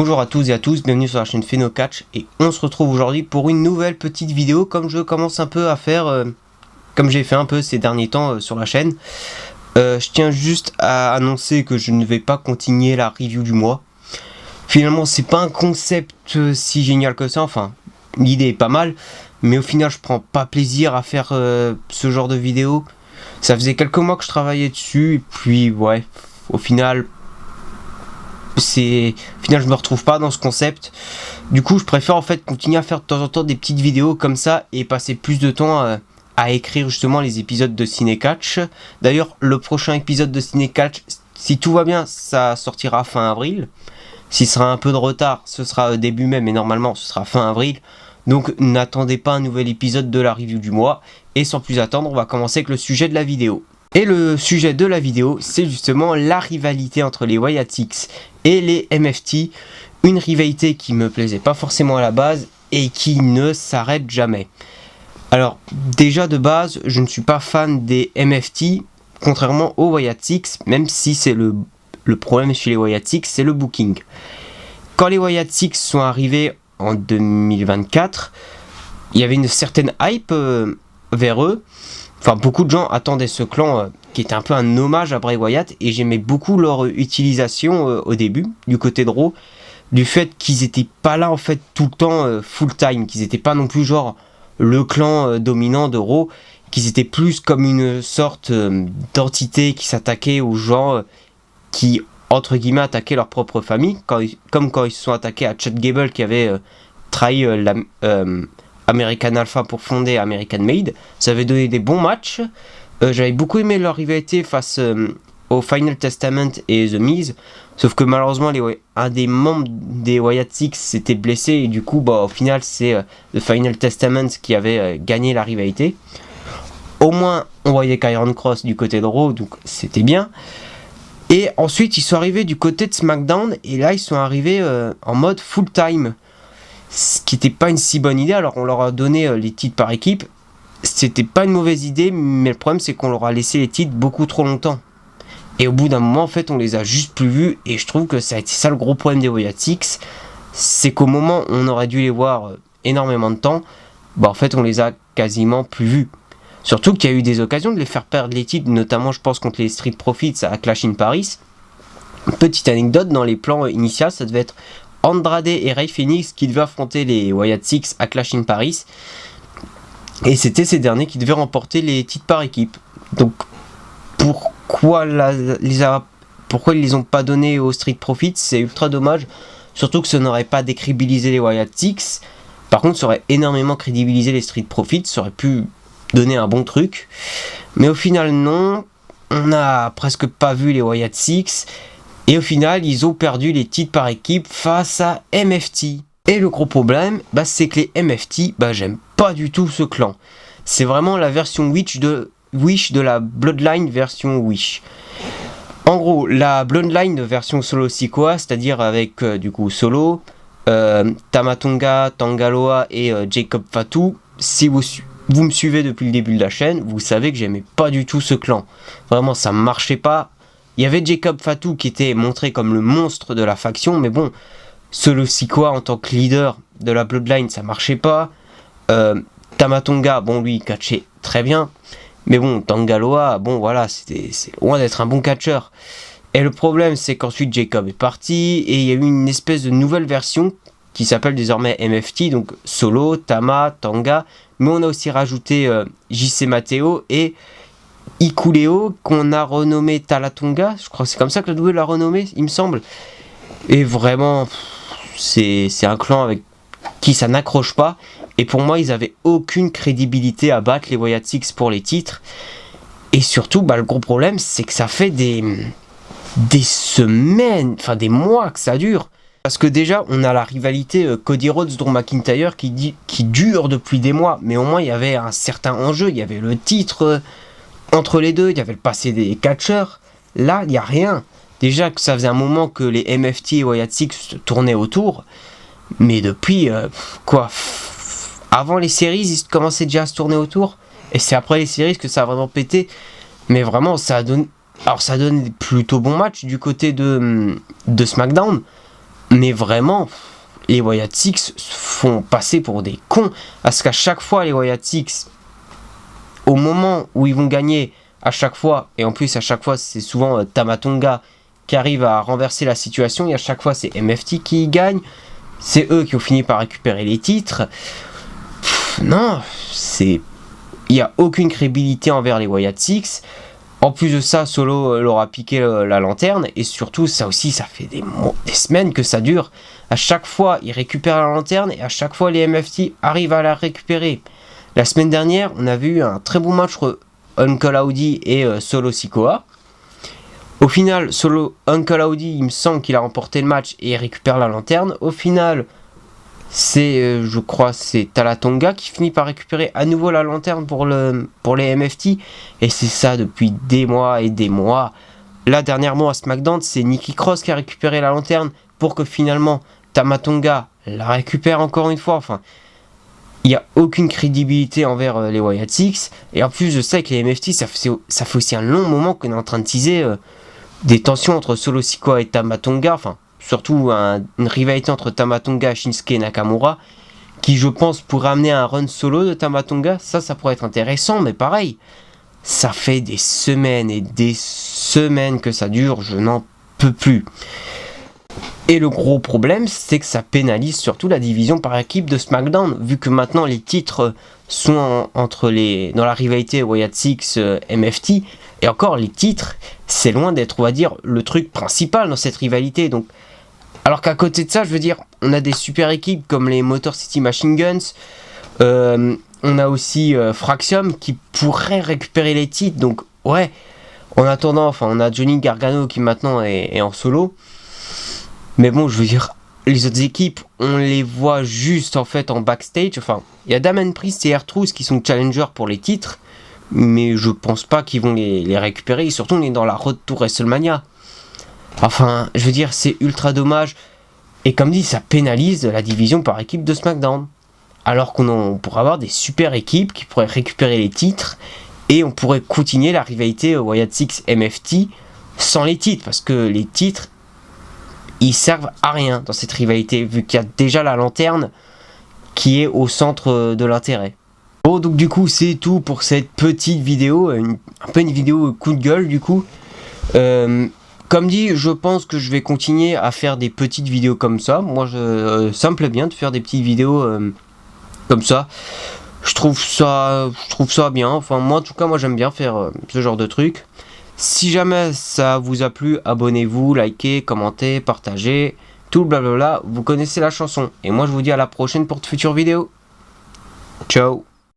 Bonjour à tous et à tous, bienvenue sur la chaîne PhenoCatch et on se retrouve aujourd'hui pour une nouvelle petite vidéo comme je commence un peu à faire, comme j'ai fait un peu ces derniers temps sur la chaîne. Je tiens juste à annoncer que je ne vais pas continuer la review du mois. Finalement c'est pas un concept si génial que ça, enfin l'idée est pas mal, mais au final je prends pas plaisir à faire ce genre de vidéo. Ça faisait quelques mois que je travaillais dessus et puis ouais, au final je me retrouve pas dans ce concept. Du coup je préfère en fait continuer à faire de temps en temps des petites vidéos comme ça et passer plus de temps à écrire justement les épisodes de Ciné-Catch. D'ailleurs le prochain épisode de Ciné-Catch, si tout va bien, ça sortira fin avril. S'il sera un peu de retard, ce sera début mai, mais normalement ce sera fin avril. Donc n'attendez pas un nouvel épisode de la review du mois. Et sans plus attendre, on va commencer avec le sujet de la vidéo. Et le sujet de la vidéo, c'est justement la rivalité entre les Wyatt Six et les MFT. Une rivalité qui me plaisait pas forcément à la base et qui ne s'arrête jamais. Alors déjà de base, je ne suis pas fan des MFT, contrairement aux Wyatt Six, même si c'est le problème chez les Wyatt Six, c'est le booking. Quand les Wyatt Six sont arrivés en 2024, il y avait une certaine hype vers eux. Enfin, beaucoup de gens attendaient ce clan qui était un peu un hommage à Bray Wyatt et j'aimais beaucoup leur utilisation au début, du côté de Raw, du fait qu'ils étaient pas là en fait tout le temps full time, qu'ils étaient pas non plus genre le clan dominant de Raw, qu'ils étaient plus comme une sorte d'entité qui s'attaquait aux gens qui entre guillemets attaquaient leur propre famille, comme quand ils se sont attaqués à Chad Gable qui avait trahi American Alpha pour fonder American Made. Ça avait donné des bons matchs. J'avais beaucoup aimé leur rivalité face au Final Testament et The Miz, sauf que malheureusement un des membres des Wyatt Six s'était blessé et du coup au final c'est The Final Testament qui avait gagné la rivalité. Au moins on voyait Karrion Kross du côté de Raw, donc c'était bien. Et ensuite ils sont arrivés du côté de SmackDown et là ils sont arrivés en mode full time, ce qui n'était pas une si bonne idée. Alors on leur a donné les titres par équipe, c'était pas une mauvaise idée, mais le problème c'est qu'on leur a laissé les titres beaucoup trop longtemps. Et au bout d'un moment en fait on les a juste plus vus et je trouve que ça a été ça le gros problème des Wyatt Six, c'est qu'au moment où on aurait dû les voir énormément de temps, en fait on les a quasiment plus vus. Surtout qu'il y a eu des occasions de les faire perdre les titres, notamment je pense contre les Street Profits à Clash in Paris. Petite anecdote, dans les plans initiaux ça devait être Andrade et Rey Fénix qui devaient affronter les Wyatt Six à Clash in Paris. Et c'était ces derniers qui devaient remporter les titres par équipe. Donc pourquoi ils les ont pas donnés aux Street Profits, c'est ultra dommage. Surtout que ça n'aurait pas décrédibilisé les Wyatt Six. Par contre ça aurait énormément crédibilisé les Street Profits, ça aurait pu donner un bon truc. Mais au final non, on n'a presque pas vu les Wyatt Six. Et au final, ils ont perdu les titres par équipe face à MFT. Et le gros problème, c'est que les MFT, j'aime pas du tout ce clan. C'est vraiment la version Wish de la Bloodline version Wish. En gros, la Bloodline version Solo Sikoa, c'est-à-dire avec du coup Solo, Tama Tonga, Tanga Loa et Jacob Fatu. Si vous me suivez depuis le début de la chaîne, vous savez que j'aimais pas du tout ce clan. Vraiment, ça marchait pas. Il y avait Jacob Fatu qui était montré comme le monstre de la faction, mais bon, Solo Sikoa en tant que leader de la Bloodline, ça marchait pas. Tama Tonga, lui, il catchait très bien. Mais bon, Tangaloa, voilà, c'est loin d'être un bon catcheur. Et le problème, c'est qu'ensuite Jacob est parti, et il y a eu une espèce de nouvelle version qui s'appelle désormais MFT, donc Solo, Tama, Tanga, mais on a aussi rajouté JC Mateo et Ikuleo qu'on a renommé Talatonga, je crois que c'est comme ça que la double l'a renommé, il me semble. Et vraiment, c'est un clan avec qui ça n'accroche pas. Et pour moi, ils avaient aucune crédibilité à battre les Wyatt Six pour les titres. Et surtout, le gros problème, c'est que ça fait des semaines, enfin des mois que ça dure. Parce que déjà, on a la rivalité Cody Rhodes-Drew McIntyre qui dure depuis des mois. Mais au moins, il y avait un certain enjeu, il y avait le titre entre les deux, il y avait le passé des catcheurs. Là, il n'y a rien. Déjà que ça faisait un moment que les MFT et Wyatt Six tournaient autour. Mais depuis, avant les séries, ils commençaient déjà à se tourner autour. Et c'est après les séries que ça a vraiment pété. Mais vraiment, ça donne plutôt bon match du côté de SmackDown. Mais vraiment, les Wyatt Six font passer pour des cons. Parce qu'à chaque fois, les Wyatt Six, au moment où ils vont gagner, à chaque fois, et en plus à chaque fois c'est souvent Tama Tonga qui arrive à renverser la situation, et à chaque fois c'est MFT qui gagne, c'est eux qui ont fini par récupérer les titres. Non, il n'y a aucune crédibilité envers les Wyatt Six. En plus de ça, Solo leur a piqué la lanterne, et surtout ça aussi, ça fait des semaines que ça dure. À chaque fois ils récupèrent la lanterne, et à chaque fois les MFT arrivent à la récupérer. La semaine dernière, on avait eu un très bon match entre Uncle Audi et Solo Sikoa. Au final, Uncle Audi, il me semble qu'il a remporté le match et il récupère la lanterne. Au final, c'est, je crois, c'est Tama Tonga qui finit par récupérer à nouveau la lanterne pour les MFT. Et c'est ça depuis des mois et des mois. Là, dernièrement à SmackDown, c'est Nikki Cross qui a récupéré la lanterne pour que finalement Tama Tonga la récupère encore une fois. Enfin, il n'y a aucune crédibilité envers les Wyatt Six. Et en plus, je sais que les MFT, ça fait aussi un long moment qu'on est en train de teaser des tensions entre Solo Sikoa et Tama Tonga. Enfin, surtout une rivalité entre Tama Tonga, Shinsuke Nakamura, qui, je pense, pourrait amener un run solo de Tama Tonga. Ça pourrait être intéressant, mais pareil, ça fait des semaines et des semaines que ça dure. Je n'en peux plus. Et le gros problème, c'est que ça pénalise surtout la division par équipe de SmackDown, vu que maintenant les titres sont dans la rivalité Wyatt Six MFT, et encore les titres, c'est loin d'être, on va dire, le truc principal dans cette rivalité. Donc, alors qu'à côté de ça, je veux dire, on a des super équipes comme les Motor City Machine Guns, on a aussi Fraxium qui pourrait récupérer les titres. Donc ouais, en attendant, enfin on a Johnny Gargano qui maintenant est en solo. Mais bon, je veux dire, les autres équipes, on les voit juste en fait en backstage. Enfin, il y a Damien Priest et R-Truth qui sont challengers pour les titres, mais je pense pas qu'ils vont les récupérer. Et surtout, on est dans la road to WrestleMania. Enfin, je veux dire, c'est ultra dommage. Et comme dit, ça pénalise la division par équipe de SmackDown. Alors qu'on pourrait avoir des super équipes qui pourraient récupérer les titres et on pourrait continuer la rivalité Wyatt Six MFT sans les titres, parce que les titres, ils servent à rien dans cette rivalité, vu qu'il y a déjà la lanterne qui est au centre de l'intérêt. Bon, donc du coup, c'est tout pour cette petite vidéo, un peu une vidéo coup de gueule du coup. Comme dit, je pense que je vais continuer à faire des petites vidéos comme ça. Moi, ça me plaît bien de faire des petites vidéos comme ça. Je trouve ça bien. Enfin, moi, en tout cas, moi, j'aime bien faire ce genre de trucs. Si jamais ça vous a plu, abonnez-vous, likez, commentez, partagez, tout le blablabla. Vous connaissez la chanson. Et moi, je vous dis à la prochaine pour de futures vidéos. Ciao.